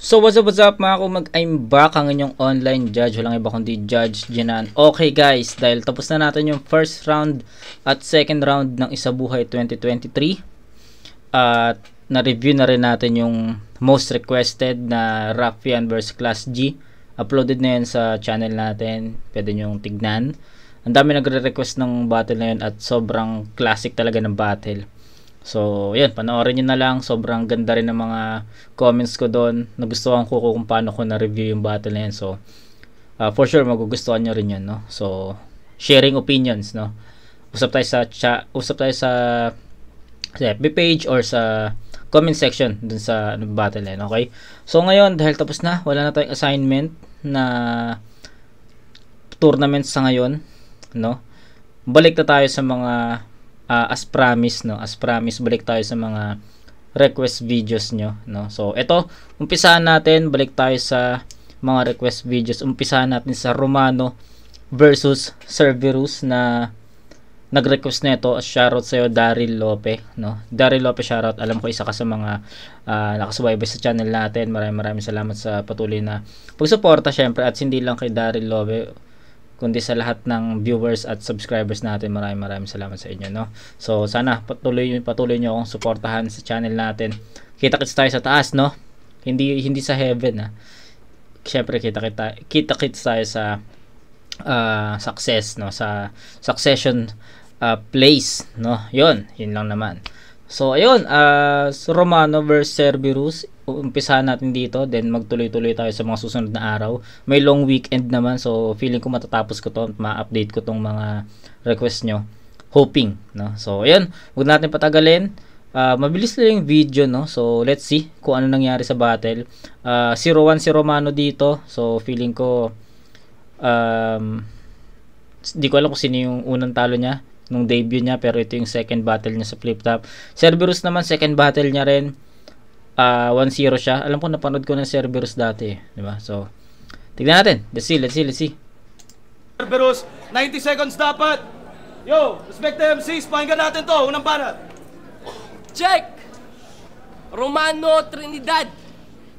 So what's up mga kumag, I'm back ang inyong online judge, walang iba kundi Judge Jinan. Okay guys, dahil tapos na natin yung first round at second round ng Isa Buhay 2023 at na-review na rin natin yung most requested na Raffian vs Class G. Uploaded na yun sa channel natin, pwede nyo tignan. Ang dami nagre-request ng battle na yun at sobrang classic talaga ng battle. So, yun, panoorin nyo na lang. Sobrang ganda rin ng mga comments ko doon. Nagustuhan ko kung paano ko na-review yung battle na yun. So, for sure, magugustuhan nyo rin yun, no? So, sharing opinions, no? Usap tayo sa FB page or sa comment section dun sa battle na yun, okay? So, ngayon, dahil tapos na, wala na tayong assignment na tournament sa ngayon, no? Balik na tayo sa mga as promised, no? As promised, balik tayo sa mga request videos nyo, no? So, ito, umpisahan natin, balik tayo sa mga request videos. Umpisahan natin sa Romano versus Cerberus na nag-request na ito. Shoutout sa'yo, Daryl Lope, no? Daryl Lope, shoutout. Alam ko isa ka sa mga nakasubaybay sa channel natin. Maraming salamat sa patuloy na pagsuporta, syempre, at hindi lang kay Daryl Lope, kundi sa lahat ng viewers at subscribers natin. Maraming salamat sa inyo, no? So sana patuloy niyo akong suportahan sa channel natin. Kita-kits tayo sa taas, no? Hindi sa heaven, ha. Syempre kita-kits tayo sa success, no? Sa succession place, no? Yun lang naman. So ayun, Romano versus Cerberus, umpisahan natin dito, then magtuloy-tuloy tayo sa mga susunod na araw. May long weekend naman, so feeling ko matatapos ko to, ma-update ko tong mga request nyo, hoping, no? So ayun, huwag natin patagalin. Mabilis lang yung video, no? So let's see kung ano nangyari sa battle. 0-1 si Romano dito, so feeling ko di ko alam kung sino yung unang talo niya nung debut niya, pero ito yung second battle niya sa flip top. Cerberus naman, second battle niya rin, 1-0 siya. Alam ko, napanood ko ng Cerberus dati, di ba? So tignan natin, let's see. Cerberus, 90 seconds dapat. Yo, respect the MCs, pakinggan natin to, unang para. Check! Romano Trinidad,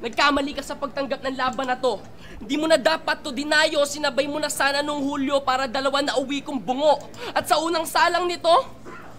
nagkamali ka sa pagtanggap ng laban na to. Hindi mo na dapat to dinayo, sinabay mo na sana nung Hulyo para dalawa na uwi kong bungo. At sa unang salang nito,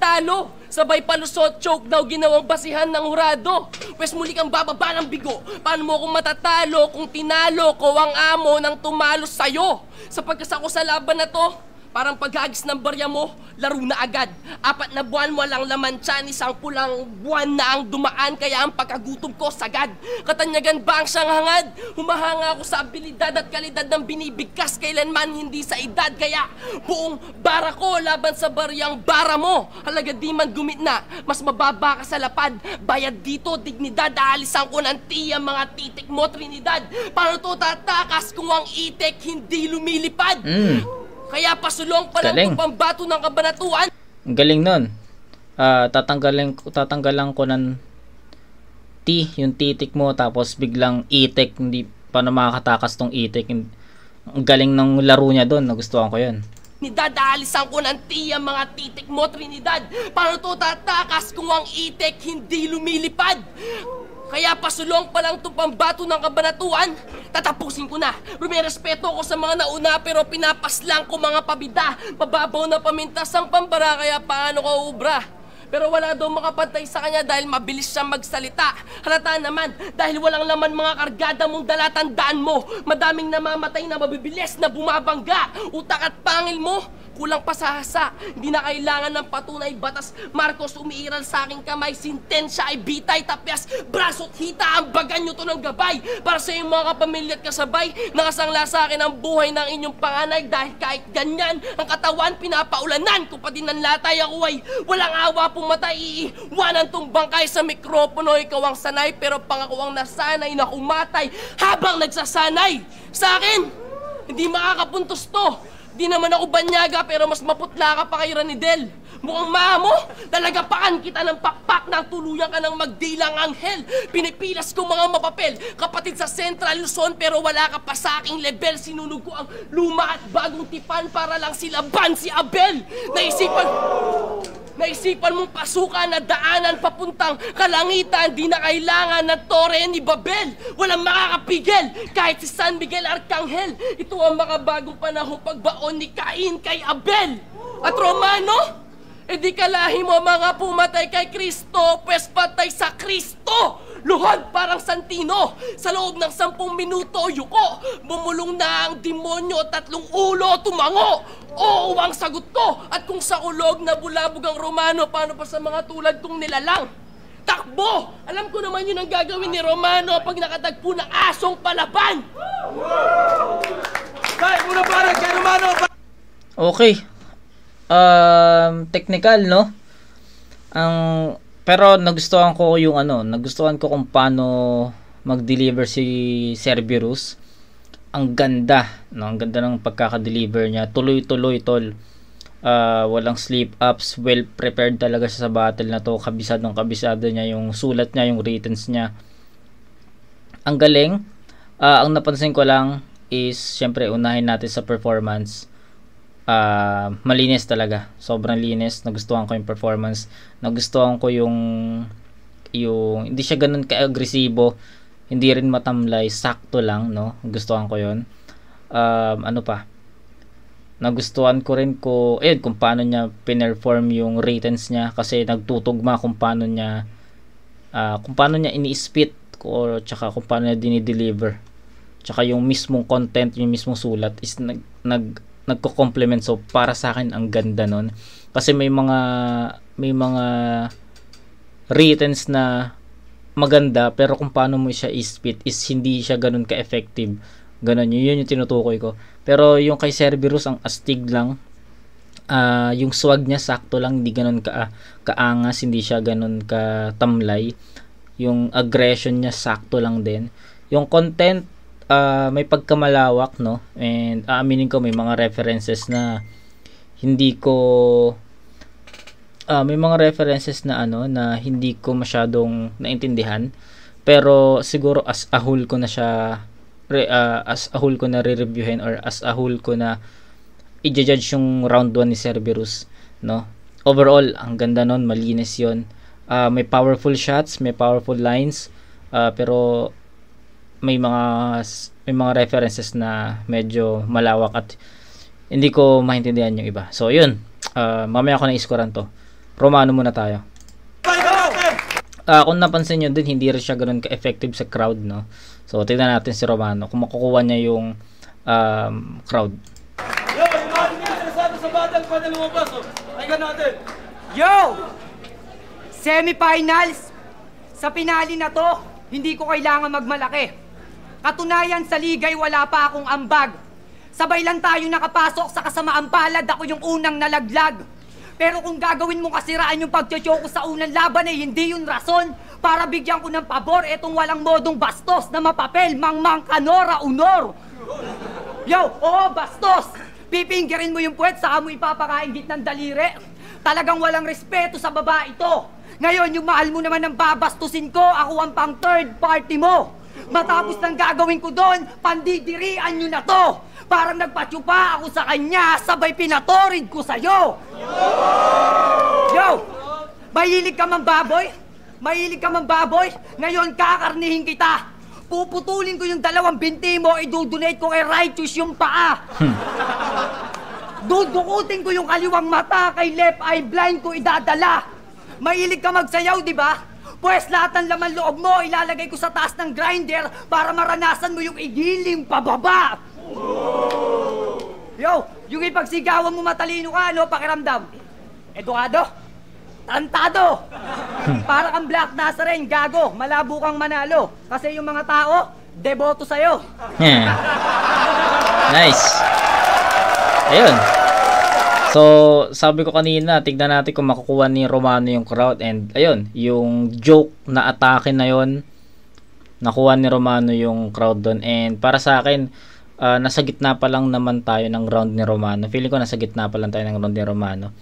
talo. Sabay palusot, choke daw ginawang basihan ng hurado. Pwes muli kang bababa ng bigo. Paano mo kung matatalo kung tinalo ko ang amo ng tumalo sa'yo? Sa pagkasako sa laban na to, parang paghagis ng barya mo, laro na agad. 4 na buwan mo lang laman tiyan, isang pulang buwan na ang dumaan, kaya ang pagkagutom ko sagad. Katanyagan ba ang siyang hangad? Humahanga ako sa abilidad at kalidad ng binibigkas, kailanman hindi sa edad. Kaya buong bara ko laban sa baryang bara mo. Halaga di man gumitna, mas mababa ka sa lapad. Bayad dito, dignidad, aalisan ko ng tiya mga titik mo, Trinidad. Paano to tatakas kung ang itik hindi lumilipad? Kaya pasulong pa lang itong pambato ng kabanatuan. Ang galing nun. Tatanggalan ko ng T, yung titik mo, tapos biglang itik, hindi pa na makakatakas tong itik. Ang galing ng laro niya doon, nagustuhan ko yun. Nidadaalisan ko ng tiya mga titik mo, Trinidad. Paano to tatakas kung ang itik hindi lumilipad? Kaya pasulong pa lang itong pambato ng kabanatuan. Tatapusin ko na. Rumirespeto ko sa mga nauna, pero pinapaslang ko mga pabida. Mababaw na pamintas ang pambara, kaya paano ka ubra? Pero wala daw makapantay sa kanya dahil mabilis siyang magsalita. Halata naman, dahil walang laman mga kargada mong dala, tandaan mo. Madaming namamatay na mabibilis na bumabangga. Utak at pangil mo, kulang pa sa hasa. Hindi na kailangan ng patunay batas. Marcos, umiiral sa aking kamay. Sintensya ay bitay, tapyas, braso't hita. Ang bagan nyo to ng gabay. Para sa iyong mga kapamilya at kasabay, nakasangla sa akin ang buhay ng inyong panganay. Dahil kahit ganyan, ang katawan pinapaulanan. Kung pati nanlatay ako ay walang awa pumatay. Iiwanan tong bangkay sa mikropono. Ikaw ang sanay, pero pangako ang nasanay na kumatay habang nagsasanay. Sa akin, hindi makakapuntos to. Di naman ako banyaga, pero mas maputla ka pa kay Ranidel. Mukhang maamo, lalagapakan kita ng pakpak nang tuluyan ka ng magdilang anghel. Pinipilas ko mga mapapel, kapatid sa Central Luzon, pero wala ka pa sa aking level. Sinunog ko ang luma at bagong tipan para lang silaban si Abel. Naisipan mong pasukan na daanan papuntang kalangitan, di na kailangan ng tore ni Babel. Walang makakapigil, kahit si San Miguel Arcangel. Ito ang makabagong panahong pagbaon ni Cain kay Abel. At Romano, di kalahi mo mga pumatay kay Kristo, pues patay sa Kristo. Luhod parang Santino. Sa loob ng 10 minuto, yuko, bumulong na ang demonyo, 3 ulo, tumango. Oo ang sagot ko. At kung sa ulog na bulabog ang Romano, paano pa sa mga tulad kong nilalang? Takbo! Alam ko naman yun ang gagawin ni Romano pag nakatagpo ng asong palaban. Kaya muna para kay Romano. Okay. Technical, no? Pero nagustuhan ko yung nagustuhan ko kung paano mag-deliver si Cerberus. Ang ganda, no? Ang ganda ng pagkaka-deliver niya. Tuloy-tuloy, tol. Walang slip-ups. Well prepared talaga siya sa battle na to. Kabisado niya yung sulat niya, yung writtens niya. Ang galing. Ang napansin ko lang is, syempre, unahin natin sa performance. Malinis talaga, sobrang linis. Nagustuhan ko yung performance, nagustuhan ko yung hindi siya ganun ka-agresibo, hindi rin matamlay, sakto lang, no? Gustuhan ko yun. Ano pa, nagustuhan ko rin kung paano niya pinerform yung writtens niya, kasi nagtutugma kung paano niya ini-spit ko, tsaka kung paano niya dinideliver, tsaka yung mismong content, yung mismong sulat is nagko-complement. So para sa akin ang ganda nun, kasi may mga writtens na maganda, pero kung paano mo siya i-spit is hindi siya ganun ka-effective. Ganun yun yung tinutukoy ko. Pero yung kay Cerberus, ang astig lang. Yung swag niya sakto lang, hindi ganun kaangas, hindi siya ganun ka-tamlay. Yung aggression niya sakto lang din. Yung content, may pagkamalawak, no? And aaminin ko may mga references na hindi ko na hindi ko masyadong naintindihan, pero siguro as a whole ko na siya re-reviewin, or as a whole ko na i-judge yung round 1 ni Cerberus, no? Overall ang ganda nun, malinis yun. May powerful shots, may powerful lines, pero may mga references na medyo malawak at hindi ko maintindihan yung iba. So yun, mamaya ko na iskoran to. Romano muna tayo. Kung napansin nyo din, hindi rin siya ganoon ka-effective sa crowd, no? So tignan natin si Romano kung makukuha niya yung crowd. Yo, yung mga interesado sa battle, pwede lumabas. Tingnan natin. Yo! Semifinals! Sa pinali na to, hindi ko kailangan magmalaki. Katunayan, sa ligay wala pa akong ambag. Sabay lang tayo nakapasok sa kasamaang palad, ako yung unang nalaglag. Pero kung gagawin mong kasiraan yung pagtiyoko sa unang laban, hindi yun rason para bigyan ko ng pabor etong walang modong bastos na mapapel, mangmang kanora, unor. Yo, oo, bastos! Pipinggirin mo yung puwet, saka mo ipapakaingit ng daliri. Talagang walang respeto sa babae ito. Ngayon, yung mahal mo naman ng babastusin ko, ako ang pang third party mo. Matapos ng gagawin ko doon, pandidirian nyo na to. Parang nagpatsupa ako sa kanya, sabay pinatorid ko sa'yo. Yo! Mahilig ka mang baboy? Mahilig ka mang baboy? Ngayon kakarnihin kita. Puputulin ko yung 2 binti mo, idudonate ko kay Righteous yung paa. Dudukutin ko yung kaliwang mata, kay left eye blind ko idadala. Mahilig ka magsayaw, di ba? Pues lahat ng laman loob mo, ilalagay ko sa taas ng grinder para maranasan mo yung igiling pababa. Yo, yung ipagsigawan mo matalino ka, ano, pakiramdam? Edukado? Tarantado? Para kang Black Nazarene, gago, malabo kang manalo. Kasi yung mga tao, deboto sa'yo. Nice. Ayun. So, sabi ko kanina, tignan natin kung makukuha ni Romano yung crowd. And, ayun, yung joke na atake na yon, nakuha ni Romano yung crowd doon. And, para sa akin, nasa gitna pa lang naman tayo ng round ni Romano. Feeling ko nasa gitna pa lang tayo ng round ni Romano.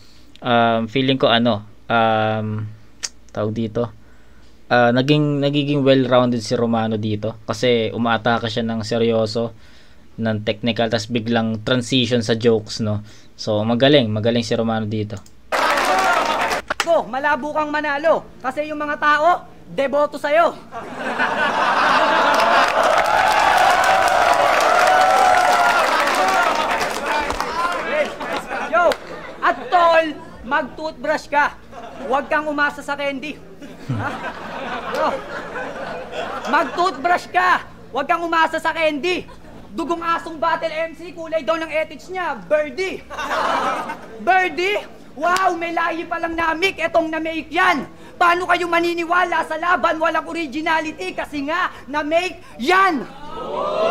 Feeling ko, tawag dito, nagiging well-rounded si Romano dito. Kasi, umaatake siya ng seryoso, ng technical, tas biglang transition sa jokes, no? So magaling si Romano dito. ko, malabo kang manalo. Kasi yung mga tao, deboto sa'yo. Yo, at tol, mag-toothbrush ka. Huwag kang umasa sa candy. Ha? Yo, mag-toothbrush ka. Huwag kang umasa sa candy. Dugong asong battle MC, kulay daw ng ethics niya, Birdie. Birdie? Wow, may lahi palang namik, etong na-make yan. Paano kayo maniniwala sa laban walang originality kasi nga na-make yan?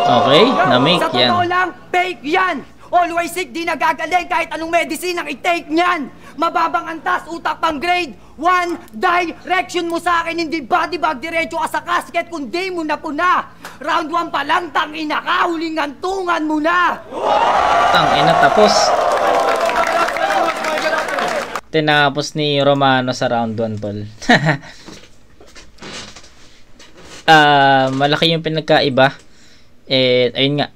Okay, na-make sa yan. totoo lang, fake yan. Always sick, di nagagaling kahit anong medicine ang i-take niyan. Mababang antas, utak pang grade. One direction mo sa akin, hindi body bag, diretso ka sa casket kung di mo na puna. Round 1 pa lang, tangina ka, huling hantungan mo na. Tangina, tapos. Tinapos ni Romano sa round 1, tol. Malaki yung pinagkaiba. Ayun nga.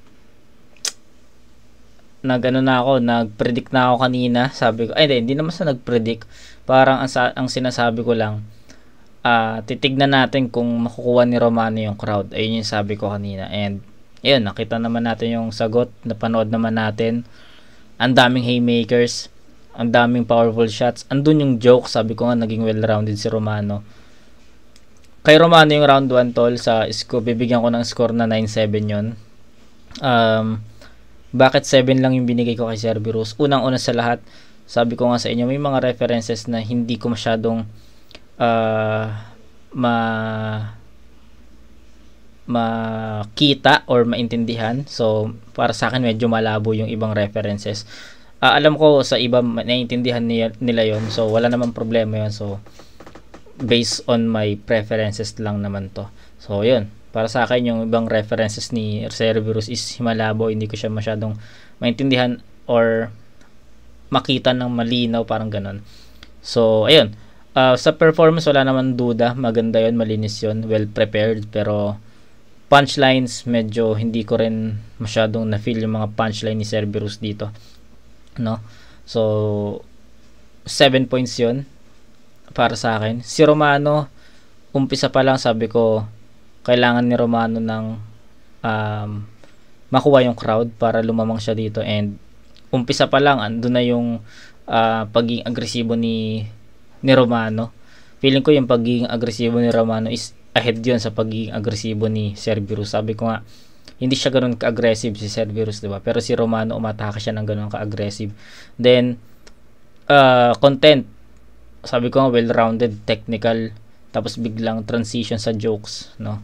Nag-predict na ako kanina. Sabi ko, hindi naman sa nag-predict. Parang ang sinasabi ko lang, titignan natin kung makukuha ni Romano yung crowd. Ayun yung sabi ko kanina. And, ayun, nakita naman natin yung sagot. Napanood naman natin. Ang daming haymakers. Ang daming powerful shots. Andun yung joke. Sabi ko nga, naging well-rounded si Romano. Kay Romano yung round 1, tol, sa score, bibigyan ko ng score na 9-7 yun. Bakit 7 lang yung binigay ko kay Cerberus? Unang-una sa lahat, sabi ko nga sa inyo, may mga references na hindi ko masyadong makita or maintindihan. So, para sa akin, medyo malabo yung ibang references. Alam ko sa iba, naiintindihan nila yon. So, wala namang problema yon. So, based on my preferences lang naman to. So, yun. Para sa akin, yung ibang references ni Cerberus is malabo. Hindi ko siya masyadong maintindihan or makita ng malinaw, parang ganon. So, ayun. Sa performance, wala naman duda. Maganda yun, malinis yun, well prepared. Pero, punchlines, medyo hindi ko rin masyadong na-feel yung mga punchline ni Cerberus dito. No? So, 7 points yun para sa akin. Si Romano, umpisa pa lang sabi ko, kailangan ni Romano ng makuha yung crowd para lumamang siya dito. And umpisa pa lang, andun na yung pagiging agresibo ni Romano. Feeling ko yung pagiging agresibo ni Romano is ahead yun sa pagiging agresibo ni Cerberus. Sabi ko nga, hindi siya ganoon ka-aggressive si Cerberus, diba? Pero si Romano, umatake siya ng ganoon ka-aggressive. Then, content. Sabi ko nga, well-rounded, technical, tapos biglang transition sa jokes, no?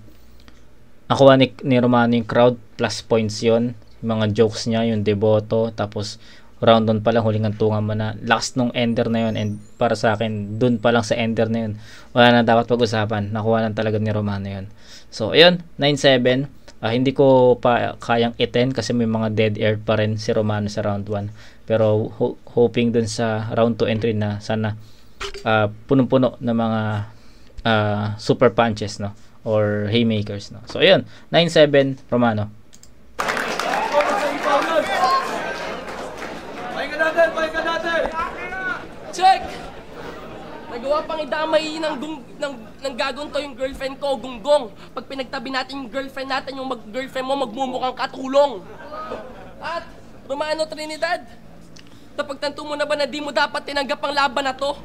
Nakuha ni Romano yung crowd, plus points yon, yung mga jokes niya, yung deboto, tapos round doon pa lang, huling hantungan mo na. Last nung ender na yon, and para sa akin, dun pa lang sa ender na yun, wala na dapat pag-usapan. Nakuha lang talaga ni Romano yon. So, ayun, 9-7. Hindi ko pa kayang i-10 kasi may mga dead air pa rin si Romano sa round 1. Pero hoping dun sa round 2 entry na sana punong-puno na mga super punches, no, or haymakers, no. So ayun, 9-7 Romano. Pahinga natin! Check! Nagawa pang idamay ng gagonto yung girlfriend ko, Gunggong. Pag pinagtabi natin yung girlfriend natin, yung girlfriend mo magmumukhang katulong. At, Romano Trinidad, napagtanto mo na ba na di mo dapat tinanggap ang laban na to?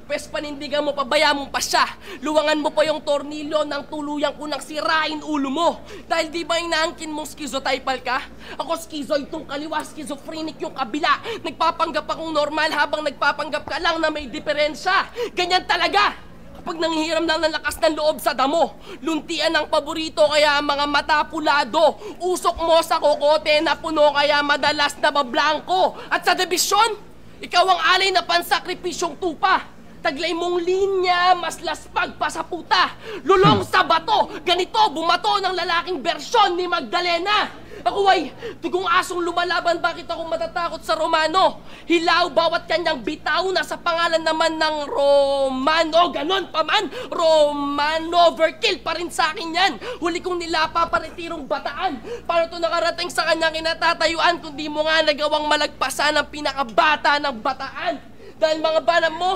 Pwes panindigan mo, pabaya mo pa siya. Luwangan mo pa yung tornilyo ng tuluyang ko nang sirain ulo mo. Dahil di ba inaangkin mong schizotypal ka? Ako schizo itong kaliwa, schizophrenic yung kabila. Nagpapanggap akong normal habang nagpapanggap ka lang na may diferensya. Ganyan talaga! Kapag nanghihiram lang ng lakas ng loob sa damo, luntian ang paborito kaya mga mata pulado. Usok mo sa kokote na puno kaya madalas na bablangko. At sa debisyon, ikaw ang alay na pansakripisyong tupa. Taglay mong linya, mas laspag pa sa puta. Lulong sa bato, ganito bumato ng lalaking bersyon ni Magdalena. Ako ay tugong asong lumalaban, bakit ako matatakot sa Romano? Hilaw bawat kanyang bitaw, nasa pangalan naman ng Romano. Ganon pa man, Romano, overkill pa rin sa akin yan. Huli kong nilapa paritirong bataan. Paano to nakarating sa kanyang kinatatayuan kung di mo nga nagawang malagpasan ang pinakabata ng bataan? Dahil mga banam mo,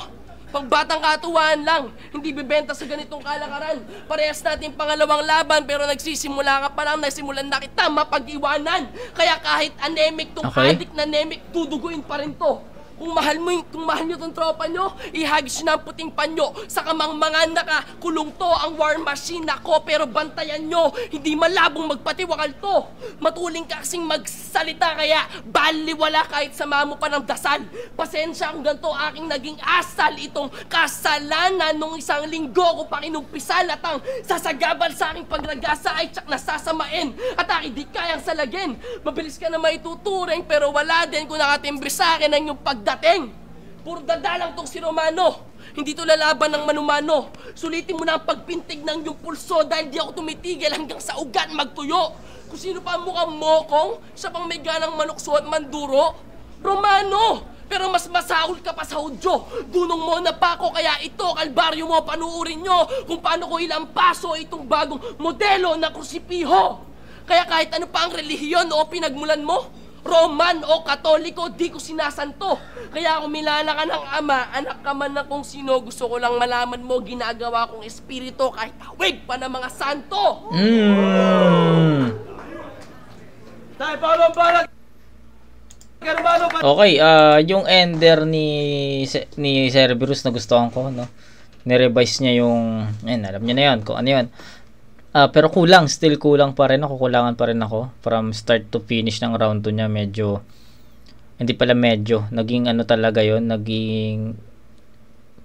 Pangbatang katuwaan lang, hindi bibenta sa ganitong kalakaran. Parehas natin pangalawang laban pero nagsisimula ka pa lang, nagsimulan na kita mapag-iwanan. Kaya kahit anemic tong addict na anemic, duduguin pa rin to. Kung mahal nyo tong tropa nyo, ihagis nyo na ang puting panyo. Sa kamangmangan nakakulong to ang war machine ako, pero bantayan nyo, hindi malabong magpatiwakal to. Matuling ka kasing magsalita, kaya baliwala kahit sama mo pa ng dasal. Pasensya kung ganito aking naging asal, itong kasalanan nung isang linggo ko pa kinumpisal at ang sasagabal sa aking pagragasa ay tsak nasasamain at aking di kayang salagin. Mabilis ka na maituturing pero wala din kung nakatimbre sa akin ang iyong pagdating. Puro dadalang tong si Romano. Hindi to lalaban ng manumano. Sulitin mo na ang pagpintig ng iyong pulso dahil di ako tumitigil hanggang sa ugat magtuyo. Kung sino pa ang mukhang mokong, siya pang may ganang manukso at manduro. Romano! Pero mas masahol ka pa sa Hudyo. Dunong mo na pa ako, kaya ito, kalbaryo mo, panuurin nyo kung paano ko ilang paso itong bagong modelo na krusipiho. Kaya kahit ano pa ang relihiyon o pinagmulan mo, Roman o Katoliko, di ko sinasanto. Kaya kung milala ka ng ama, anak ka man na kung sino, gusto ko lang malaman mo, ginagawa kong espiritu kahit hawig pa ng mga santo. Tayo, Paolo, balag! Okay, yung ender ni Cerberus na gustuhan ko, no? Ni-revise niya yung, alam niya na yun, kung ano yun. Pero still kulang pa rin ako, kulangan pa rin ako from start to finish ng round 2 niya. Naging ano talaga yon, naging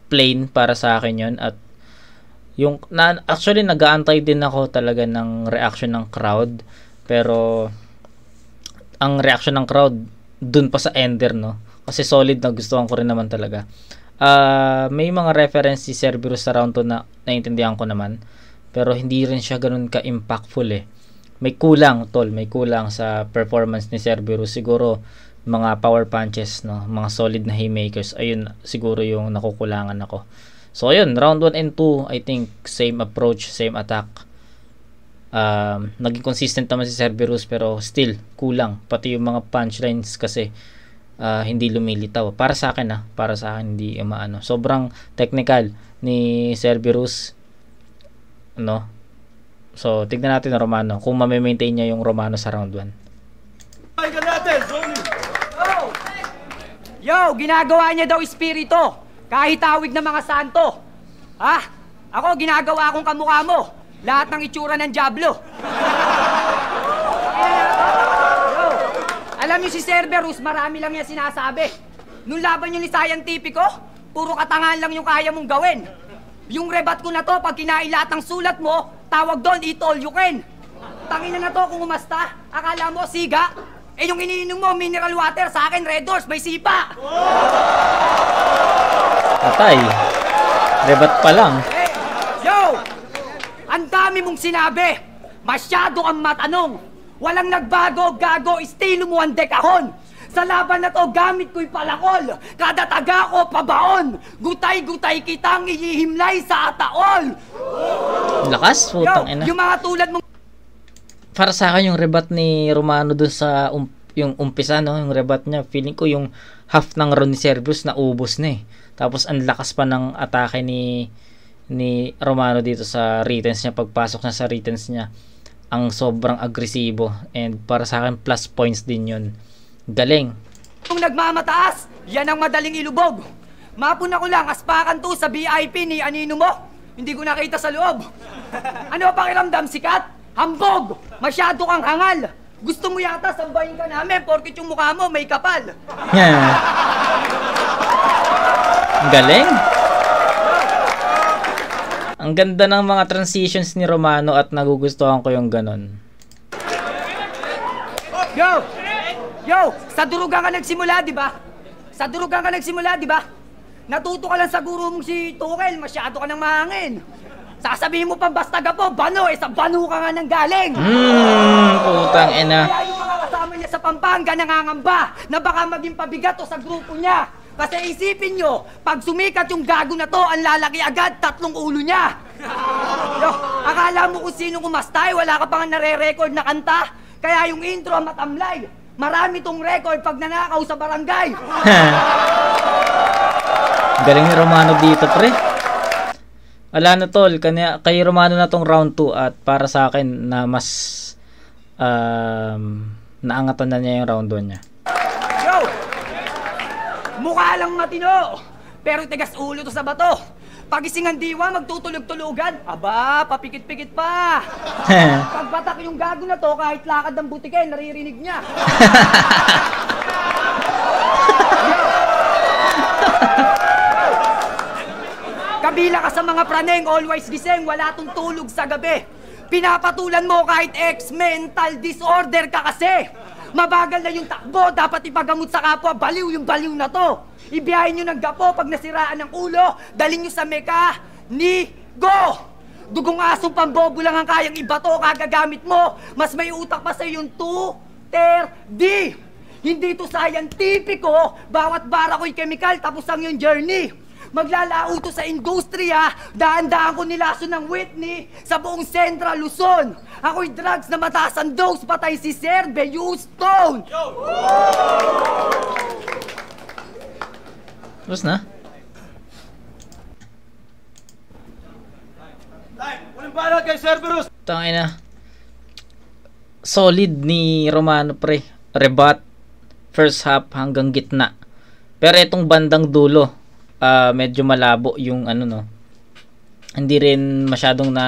plain para sa akin yon. At yung actually nag-aantay din ako talaga ng reaction ng crowd, pero ang reaction ng crowd dun pa sa ender, no, kasi solid na gustuhan ko rin naman talaga. May mga reference si Cerberus sa round 2 na naintindihan ko naman, pero hindi rin siya ganun ka-impactful eh. May kulang sa performance ni Cerberus. Siguro mga power punches, no, mga solid na haymakers, ayun siguro yung nakukulangan ako. So ayun, round 1 and 2, I think same approach, same attack. Naging consistent naman si Cerberus, pero still kulang, pati yung mga punchlines kasi hindi lumilitaw para sa akin, hindi umaano. Sobrang technical ni Cerberus, no? So, tignan natin na Romano kung ma-maintain niya yung Romano sa round 1. Pakinggan natin, Johnny. Yo, ginagawa niya daw espiritu kahit tawig ng mga santo. Ako ginagawa akong kamukha mo. Lahat ng itsura ng Diablo. Yo, alam niyo si Cerberus, marami lang niya sinasabi. Nung laban niyo ni Scientifico, puro katangahan lang yung kaya mong gawin. Yung rebat ko na to, pag kinain lahat ng sulat mo, tawag doon, eat all you can. Tangina na to kung umasta. Akala mo, siga? Eh yung iniinom mo, mineral water, sa akin, Red Horse, may sipa. Patay. Rebat pa lang. Yo! Ang dami mong sinabi. Masyado kang matanong. Walang nagbago, gago, estilo mo ang dekahon. Sa laban na to, gamit ko'y palakol. Kada taga ko, pabaon. Gutay-gutay kitang ihihimlay sa ataol. Lakas, putang ina. Yung mga tulad mong... Para sa akin, yung rebat ni Romano dun sa yung umpisa, no? Yung rebat niya, feeling ko yung half ng round ni Cerberus na ubos na eh. Tapos ang lakas pa ng atake ni Romano dito sa returns niya. Pagpasok niya sa returns niya, ang sobrang agresibo. And para sa akin, plus points din yun. Galing. Kung nagmamataas, yan ang madaling ilubog. Mapun ako lang, aspakan to sa VIP ni Anino mo. Hindi ko nakita sa loob. Ano pakiramdam, sikat? Hambog! Masyado kang hangal. Gusto mo yata sambahin ka namin porkit yung mukha mo may kapal. Galing. Ang ganda ng mga transitions ni Romano at nagugustuhan ko yung ganon. Yo, sa durugan ka nagsimula, di ba? Natuto ka lang sa guro mong si Tuchel, masyado ka nang mahangin. Sasabihin mo pa basta gapo, bano, sa bano ka nga nang galing. Putang ina. Kaya yung mga kasama niya sa Pampanga nangangamba na baka maging pabigat o sa grupo niya. Kasi isipin nyo, pag sumikat yung gago na to, ang lalaki agad, 3 ulo niya. Yo, akala mo kung sino kumastay, wala ka pa nga nare-record na kanta. Kaya yung intro ang matamlay. Marami tong record pag nanakaw sa barangay. Galing ni Romano dito, pre. Wala na tol, kay Romano na tong round 2 at para sa akin na mas naangatan na niya yung round 1 niya. Yo! Mukha lang matino, pero tigas ulo to sa bato. Pagising ang diwa, magtutulog-tulugan. Aba, papikit-pikit pa. Pagbatak yung gago na to, kahit lakad ng butike, naririnig niya. Kabila ka sa mga praneng, always gising, wala tong tulog sa gabi. Pinapatulan mo kahit ex-mental disorder ka kasi. Mabagal na yung takbo, dapat ipagamot sa kapwa, baliw yung baliw na to. Ibiyahin nyo ng gapo pag nasiraan ng ulo, dalhin nyo sa meka-ni-go. Dugong asong pambobo lang ang kayang ibato, kagagamit mo. Mas may utak pa sa yung 2-ter-D. Hindi to scientifico, bawat bara ko'y chemical, tapos ang yung journey. Maglalao to sa industriya, daan-daan ko nilaso ng Whitney sa buong Central Luzon. Ako'y drugs na mataas ang dose, patay si Sir Houston. Tapos na? Time! Walang banat kay Cerberus! Tangina. Solid ni Romano, pre. Rebat. First half hanggang gitna. Pero itong bandang dulo, medyo malabo yung ano, no. Hindi rin masyadong na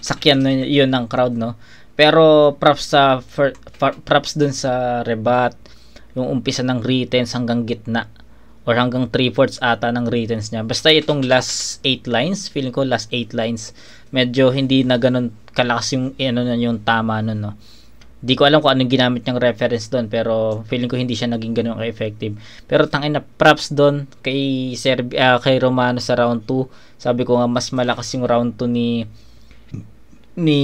sakyan yun ng crowd, no. Pero props dun sa Rebat, yung umpisa ng retense hanggang gitna or hanggang 3/4 ata ng retense niya. Basta itong last 8 lines, feeling ko last 8 lines, medyo hindi na ganun kalakas yung yung tama nun, no. Di ko alam kung anong ginamit niyang reference doon, pero feeling ko hindi siya naging ganun ka-effective. Pero tangina, props doon kay kay Romano sa round 2. Sabi ko nga mas malakas yung round 2 ni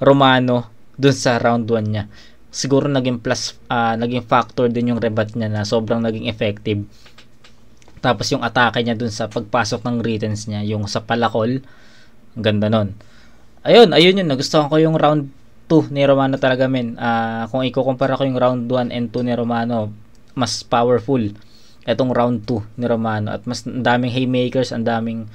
Romano doon sa round 1 niya. Siguro naging naging factor din yung rebat niya na sobrang naging effective. Tapos yung atake niya doon sa pagpasok ng returns niya, yung sa palakol, ang ganda nun. Ayun yun, nagustuhan ko yung round 2 ni Romano talaga, men. Kung ikukumpara ko yung round 1 and 2 ni Romano, mas powerful etong round 2 ni Romano at mas daming haymakers, ang daming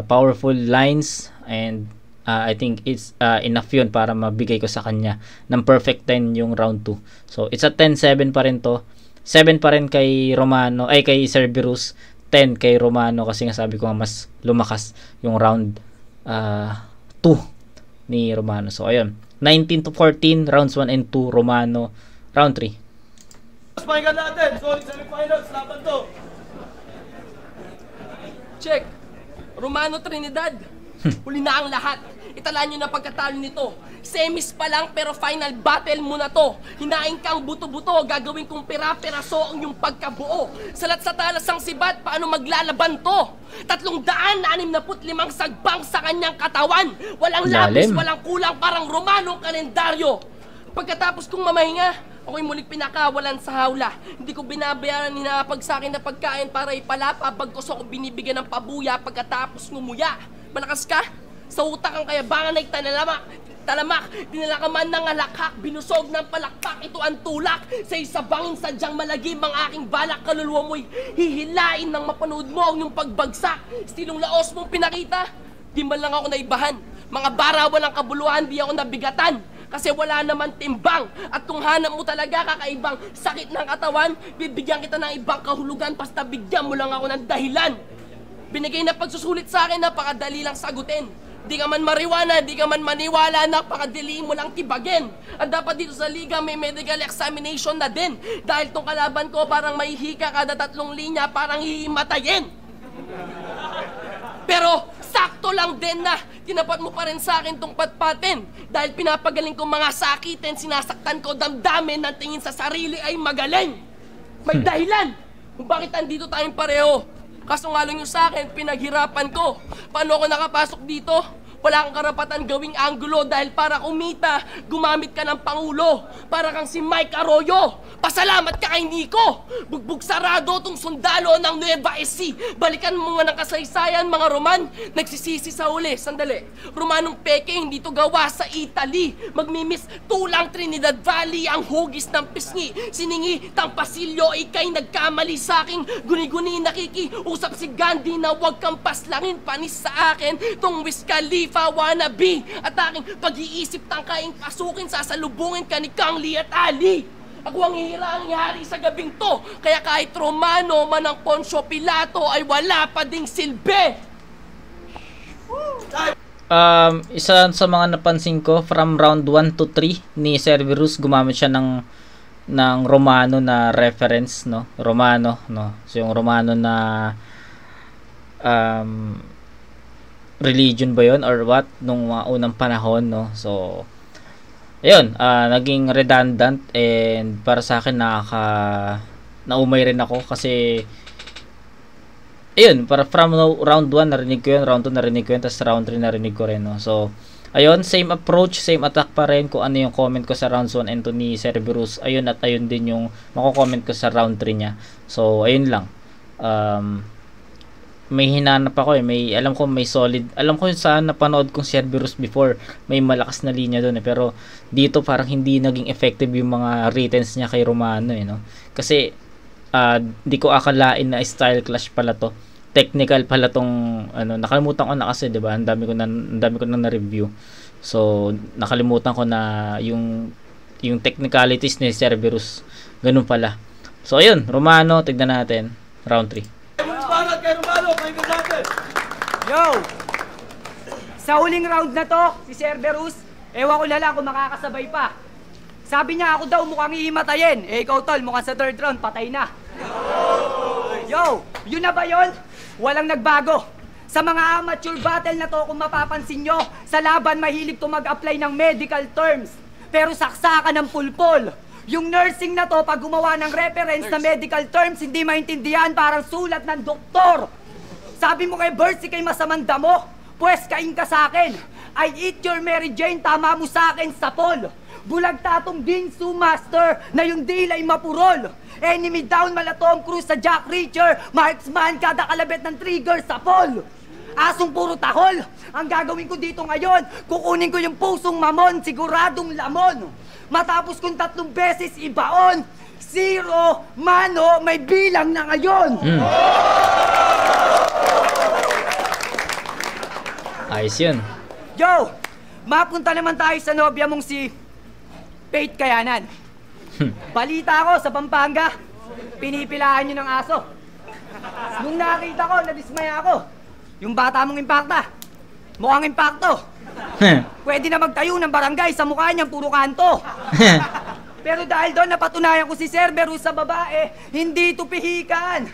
powerful lines, and I think it's enough yun para mabigay ko sa kanya ng perfect 10 yung round 2. So it's a 10-7 pa rin to. 7 pa rin kay Romano, ay kay Cerberus, 10 kay Romano kasi nga sabi ko nga mas lumakas yung round 2 ni Romano. So ayun, 19-14 rounds 1 and 2 Romano, round 3. Pakinggan natin, solid semifinals, laban to. Check. Romano Trinidad. Huli na ang lahat. Italaan nyo na pagkatalo nito. Semis pa lang pero final battle mo na to. Hinain kang buto-buto, gagawin kong pera-peraso ang yung pagkabuo. Salat sa talas ang sibat, paano maglalaban to? 365 sagbang sa kanyang katawan. Walang labis, walang kulang, parang Romanong kalendaryo. Pagkatapos kong mamahinga, ako'y muling pinakawalan sa hawla. Hindi ko binabayaran hinapag sa akin na pagkain para ipalapa, bagkos ako binibigyan ng pabuya pagkatapos ngumuya. Malakas ka? Sa utak ang kayabangan ay talamak, dinala ka man ng alakhak, binusog ng palakpak, ito ang tulak. Sa isabangin sadyang malagim ang aking balak, kaluluwa mo'y hihilain ng mapanood mo ang iyong pagbagsak. Stilong laos mong pinakita, di man lang ako naibahan. Mga barawan ng kabuluhan, di ako nabigatan. Kasi wala naman timbang. At kung hanap mo talaga kakaibang sakit ng katawan, bibigyan kita ng ibang kahulugan, basta bigyan mo lang ako ng dahilan. Binigay na pagsusulit sa akin, napakadali lang sagutin. Di ka man mariwana, di ka man maniwala, napakadali mo lang tibagin. At dapat dito sa liga may medical examination na din. Dahil tong kalaban ko parang may hika kada 3 linya, parang hihimatayin. Pero sakto lang din na tinapat mo pa rin sa akin tong patpatin. Dahil pinapagaling ko mga sakitin, sinasaktan ko damdamin ng tingin sa sarili ay magaling. May dahilan kung bakit andito tayong pareho. Kaso nga lang yung sa akin, pinaghirapan ko. Paano ako nakapasok dito? Wala kang karapatan gawing anggulo dahil para kumita, gumamit ka ng Pangulo. Para kang si Mike Arroyo. Pasalamat ka kay Nico. Bugbog sarado tong sundalo ng Nueva Ecija. Balikan mo nga ng kasaysayan, mga Roman. Nagsisisi sa uli. Sandali. Romanong peke, hindi to gawa sa Italy. Magmimiss tulang Trinidad Valley ang hugis ng pisngi. Siningi tang pasilyo, ikay nagkamali sa aking guni-guni nakikiusap si Gandhi na huwag kang paslangin panis sa akin tong Wiz Khalifa wannabe. At aking pag-iisip tang kaing pasukin, sasalubungin ka ni Kang Lee at Ali. Ako ang hihirang hari sa gabing to. Kaya kahit Romano man ang Poncio Pilato ay wala pa ding silbi. Isa sa mga napansin ko, from round 1 to 3 ni Cerberus, gumamit siya ng Romano na reference, no? Romano, no? So yung Romano na religion ba yun or what nung unang panahon, no? So ayun, naging redundant, and para sa akin naumay rin ako kasi ayun, para from round 1 narinig ko yun, round 2 narinig ko yun, tapos round 3 narinig ko rin, no? So ayun, same approach, same attack pa rin kung ano yung comment ko sa rounds 1 and 2 ni Cerberus. Ayun at ayun din yung mako-comment ko sa round 3 niya. So ayun lang. May hinanap ako alam ko may solid, alam ko yung saan napanood kong Cerberus before, may malakas na linya doon pero dito parang hindi naging effective yung mga returns niya kay Romano, no? Kasi di ko akalain na style clash pala to, technical pala tong nakalimutan ko na kasi, 'di ba? Ang dami ko na na-review. So nakalimutan ko na yung technicalities ni Cerberus, ganun pala. So ayun, Romano, tignan natin round 3. Yo! Sa huling round na to, si Cerberus, ewan ko na lang kung makakasabay pa. Sabi niya ako daw mukhang ihimatayin. Ikaw tol, mukhang sa third round, patay na. Yo! Yun na ba yun? Walang nagbago. Sa mga amateur battle na to, kung mapapansin nyo, sa laban mahilig to mag-apply ng medical terms. Pero saksakan ng pulpol. Yung nursing na to, pag gumawa ng reference na medical terms, hindi maintindihan, parang sulat ng doktor. Sabi mo kay Bercy kay masamang damo, pues kain ka sa akin. I eat your Mary Jane, tama mo sa akin sa Paul. Bulag tatong Ginsu Master na yung dilay mapurol. Enemy down mala Tom Cruise sa Jack Reacher, marksman kada kalabit ng trigger sa Paul. Asong puro tahol. Ang gagawin ko dito ngayon, kukunin ko yung pusong mamon, siguradong lamon. Matapos kong 3 beses ibaon, 0, mano, may bilang na ngayon. Ayos yun. Yo, mapunta naman tayo sa nobya mong si Faith Kayanan. Balita ko sa Pampanga, pinipilahan nyo ng aso. Nung nakita ko, nadismaya ako. Yung bata mong impakta, mukhang impakto. Pwede na magtayo ng barangay sa mukha niyang puro kanto. Pero dahil doon napatunayan ko si Cerberus sa babae, hindi ito pihikan.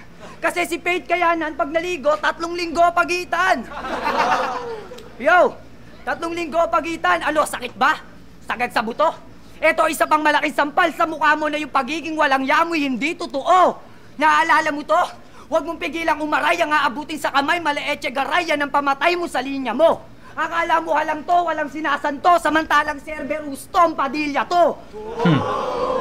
Kasi si Faith Kayanan pag naligo, 3 linggo pagitan. Yo, 3 linggo pagitan. Alo, sakit ba? Sagad sa buto? Eto, isa pang malaking sampal sa mukha mo na yung pagiging walang yamoy hindi totoo. Naalala mo to? Huwag mong pigilang umaray ang aabutin sa kamay, maleeche garaya ng pamatay mo sa linya mo. Akala mo halang to, walang sinasanto, samantalang Cerberus Tom Padilla to.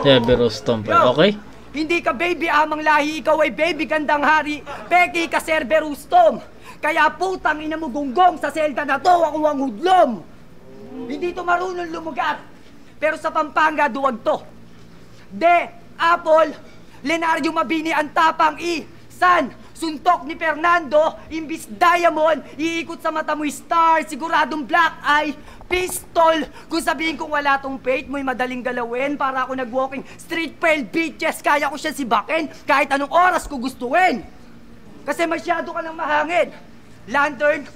Cerberus Tom, okay? Hindi ka baby amang lahi, ikaw ay baby gandang hari. Peki ka Cerberus Tom. Kaya putang ina mo gunggong sa selda na to, ako ang hudlom. Hindi to marunong lumugat. Pero sa Pampanga, duwag to. Apple, Leonardo Mabini ang tapang San, suntok ni Fernando, imbis diamond, iikot sa mata mo star, siguradong black eye, pistol. Kung sabihin kong wala tong faith mo'y madaling galawin, para ako nag-walking street pale bitches, kaya ko siya sibakin kahit anong oras ko gustuin. Kasi masyado ka ng mahangin. Lantern,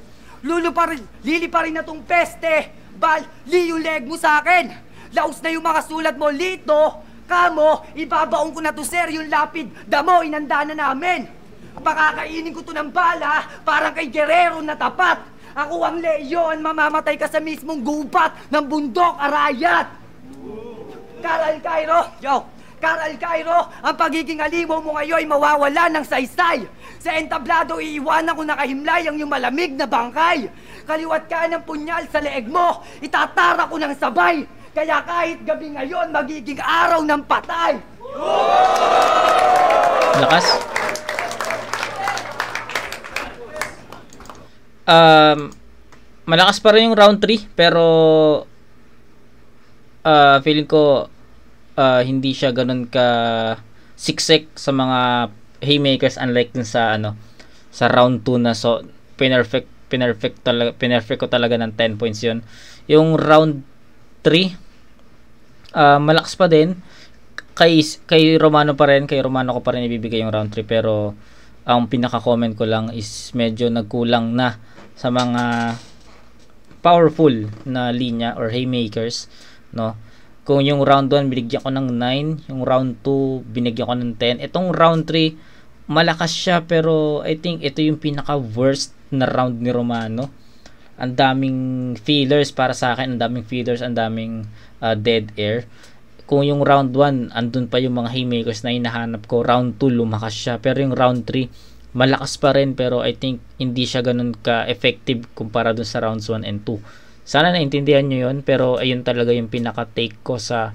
lili pa rin na tong peste, bali yung leg mo sa akin. Laos na yung mga sulat mo, Lito, kamo, ibabaong ko na to sir, yung lapid, damo, inanda na namin. Pakakainin ko to ng bala, parang kay Guerrero na tapat. Ako ang leyon, mamamatay ka sa mismong gubat ng bundok, arayat. Karal Cairo, yo, Carl Cairo, ang pagiging alimaw mo ngayon ay mawawala ng saysay. Sa entablado, iiwanan ko nakahimlay ang iyong malamig na bangkay. Kaliwat ka ng punyal sa leeg mo, itatara ko ng sabay. Kaya kahit gabi ngayon, magiging araw ng patay. Lakas. Malakas pa rin yung round 3, pero feeling ko hindi siya ganun ka siksik sa mga haymakers, unlike dun sa sa round 2 na. So perfect ko talaga ng 10 points yun. Yung round 3 malakas pa din kay Romano pa rin, kay Romano ko pa rin ibibigay yung round 3, pero ang pinaka-comment ko lang is medyo nagkulang na sa mga powerful na linya or haymakers, no? Kung yung round 1 binigyan ko ng 9, yung round 2 binigyan ko ng 10. Itong round 3 malakas siya, pero I think ito yung pinaka worst na round ni Romano. Ang daming fillers para sa akin, ang daming fillers, ang daming dead air. Kung yung round 1 andun pa yung mga haymakers na hinahanap ko, round 2 lumakas siya, pero yung round 3 malakas pa rin, pero I think hindi siya ganun ka-effective kumpara dun sa rounds 1 and 2. Sana naintindihan nyo yun, pero ayun talaga yung pinaka-take ko sa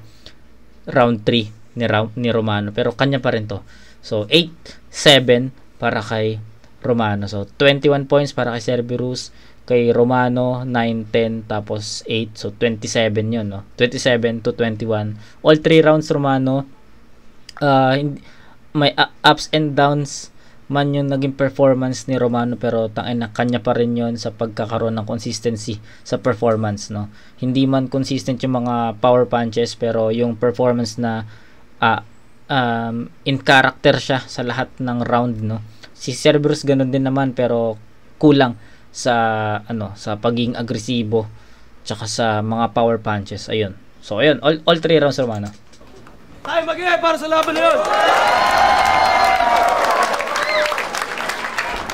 round 3 ni Romano, pero kanya pa rin to. So 8-7 para kay Romano. So 21 points para kay Cerberus, kay Romano 9-10, tapos 8, so 27 yun, no? 27-21. All 3 rounds Romano. May ups and downs man yung naging performance ni Romano, pero tangina kanya pa rin yun sa pagkakaroon ng consistency sa performance, no? Hindi man consistent yung mga power punches, pero yung performance na in character siya sa lahat ng round, no? Si Cerberus ganun din naman, pero kulang sa sa pagiging agresibo tsaka sa mga power punches. Ayun. So ayun, all 3 rounds Romano. Tayo mag-ingay para sa laban na yun.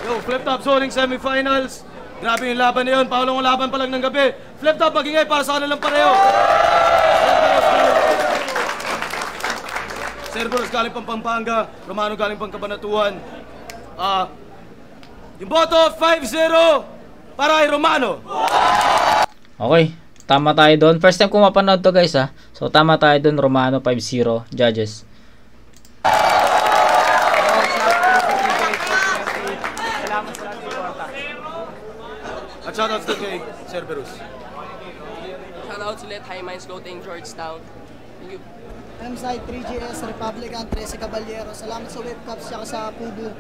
Yo, Flip Top Zoning Semifinals. Grabe yung laban na yun. Paulong laban pa lang ng gabi. Flip Top, mag-ingay para sa kanilang pareho. Cerberus galing pang Pampanga, Romano galing pang Cabanatuan. Yung boto 5-0 para kay Romano. Okay, tama tayo doon. First time ko mapanood to, guys, ha. So tama tayo doon. Romano 5-0. Judges. At shoutouts din kay Cerberus. Shoutouts ulit, High Minds Floating, Georgetown. Thank you. M-Side 3GS, Republican, 13 Caballero. Salamat sa Whipcaps, saka sa Pubu.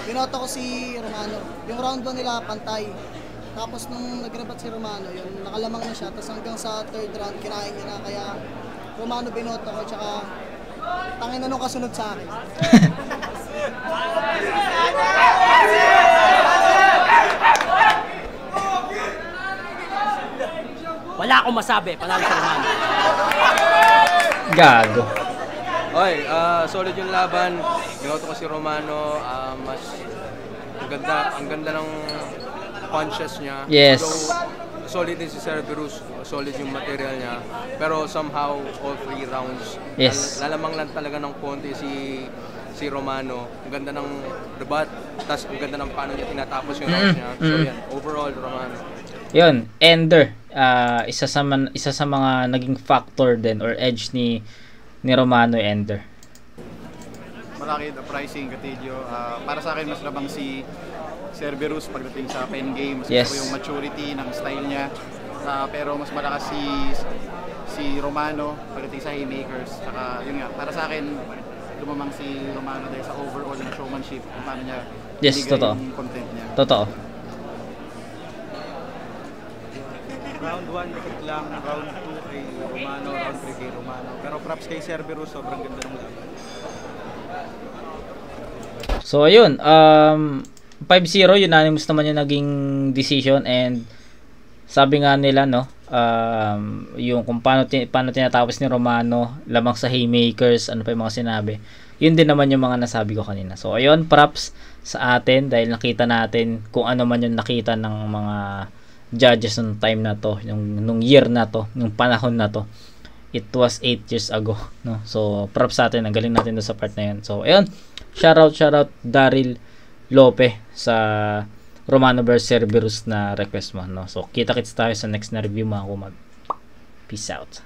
Binoto ko si Romano. Yung round 1 nila, pantay. Tapos nung nag-rebat si Romano, yun, nakalamang na siya. Tapos hanggang sa third round, kinain niya na. Kaya Romano binoto ko, tsaka tangin na nung kasunod sa akin. Wala akong masabi, panalo si Romano. Gago. Oy, solid yung laban. Binoto ko si Romano, mas ang ganda ng punches niya. Yes. So, solid din si Cerberus, solid yung material niya. Pero somehow, all 3 rounds, yes, lalamang lang talaga ng konti si Romano. Ang ganda ng debat, tas ang ganda ng paano niya tinatapos yung rounds niya. So yan, overall, Romano. Yun, Ender, isa sa mga naging factor din or edge ni Romano, Ender. Malaki the pricing, Katilio. Para sa akin, mas labang si Cerberus pagdating sa pen game. Mas yes, gusto ko yung maturity ng style niya. Pero mas malakas si Romano pagdating sa haymakers. Saka yun nga, para sa akin, lumamang si Romano dahil sa overall na showmanship kung paano niya yes, totoo, yung content niya. Totoo. Round 1 likit lang, round 2 kay Romano, round 3 kay Romano. Pero props kay Cerberus, sobrang ganda ng laban. So ayun, 5-0, unanimous naman yung naging decision, and sabi nga nila, no, yung kung paano tinatapos ni Romano, lamang sa haymakers, ano pa yung mga sinabi, yun din naman yung mga nasabi ko kanina. So ayun, props sa atin dahil nakita natin kung ano man yung nakita ng mga judges nung time na to, nung year na to, nung panahon na to. it was 8 years ago, no? So props sa atin, ang galing natin doon sa part na yun. So ayun, shoutout Daryl Lope sa Romano vs Cerberus na request mo, no? So kita-kits tayo sa next na review mga kumag. Peace out.